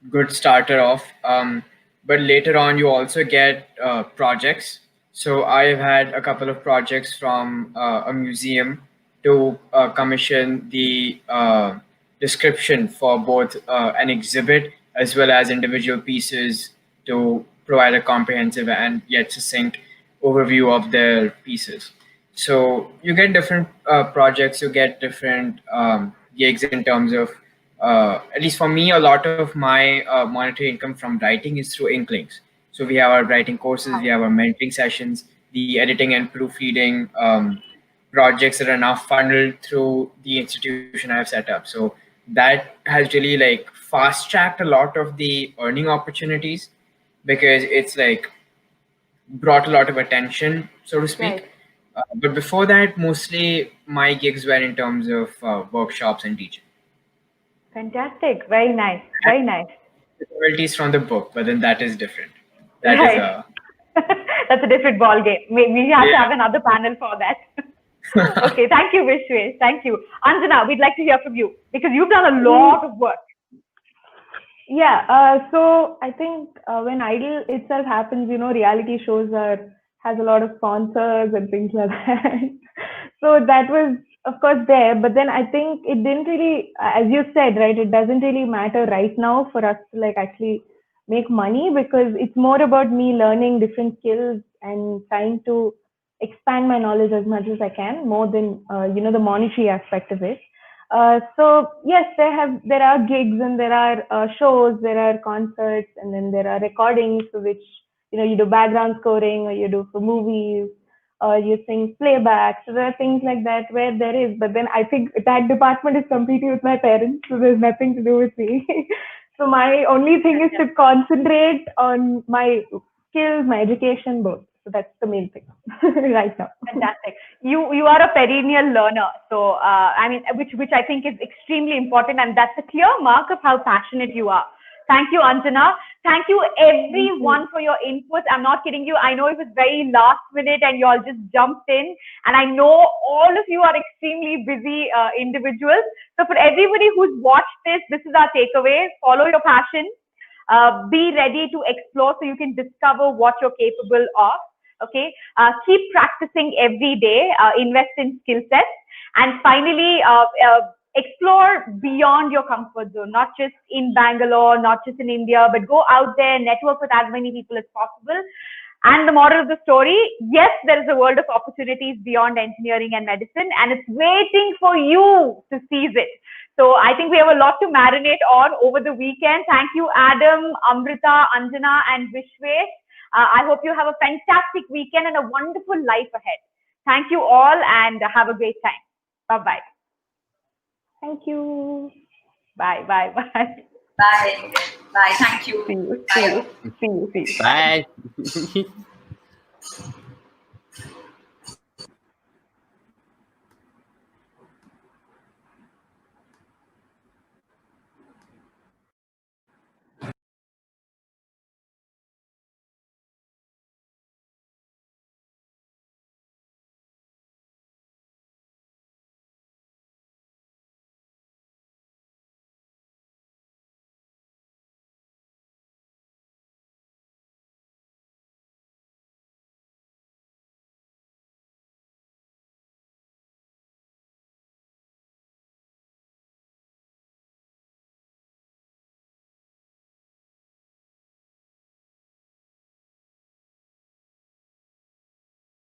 good starter off, but later on you also get projects. So I've had a couple of projects from a museum to commission the description for both an exhibit as well as individual pieces to provide a comprehensive and yet succinct overview of their pieces. So you get different projects, you get different gigs in terms of, at least for me, a lot of my monetary income from writing is through Inklings. So we have our writing courses, we have our mentoring sessions, the editing and proofreading projects that are now funneled through the institution I have set up. So that has really like fast tracked a lot of the earning opportunities, because it's like brought a lot of attention, so to speak. Right. But before that, mostly my gigs were in terms of workshops and teaching. Fantastic. Very nice. Very nice. The royalties from the book, but then that is different. That Right. is That's a different ball game. We have to have another panel for that. Okay, thank you, Vishwesh. Thank you. Anjana, we'd like to hear from you because you've done a lot of work. Yeah, so I think when Idol itself happens, reality shows has a lot of sponsors and things like that. So that was, of course, there. But then I think it didn't really, as you said, right, it doesn't really matter right now for us to like actually make money, because it's more about me learning different skills and trying to expand my knowledge as much as I can, more than, the monetary aspect of it. So yes, there are gigs and there are shows, there are concerts, and then there are recordings for which you do background scoring, or you do for movies, or you sing playback. So there are things like that where there is, but then I think that department is completely with my parents, so there's nothing to do with me. So my only thing is to concentrate on my skills, my education, both. So that's the main thing right now. Fantastic. You are a perennial learner. So, I mean, which I think is extremely important. And that's a clear mark of how passionate you are. Thank you, Anjana. Thank you, everyone, for your input. I'm not kidding you. I know it was very last minute and you all just jumped in. And I know all of you are extremely busy individuals. So for everybody who's watched this, this is our takeaway. Follow your passion. Be ready to explore so you can discover what you're capable of. Okay. Keep practicing every day. Invest in skill sets. And finally, explore beyond your comfort zone, not just in Bangalore, not just in India, but go out there, network with as many people as possible. And the moral of the story, yes, there is a world of opportunities beyond engineering and medicine, and it's waiting for you to seize it. So I think we have a lot to marinate on over the weekend. Thank you, Adam, Amrita, Anjana, and Vishwesh. I hope you have a fantastic weekend and a wonderful life ahead. Thank you all and have a great time. Bye-bye. Thank you. Bye. Bye. Bye. Thank you. See you. Bye.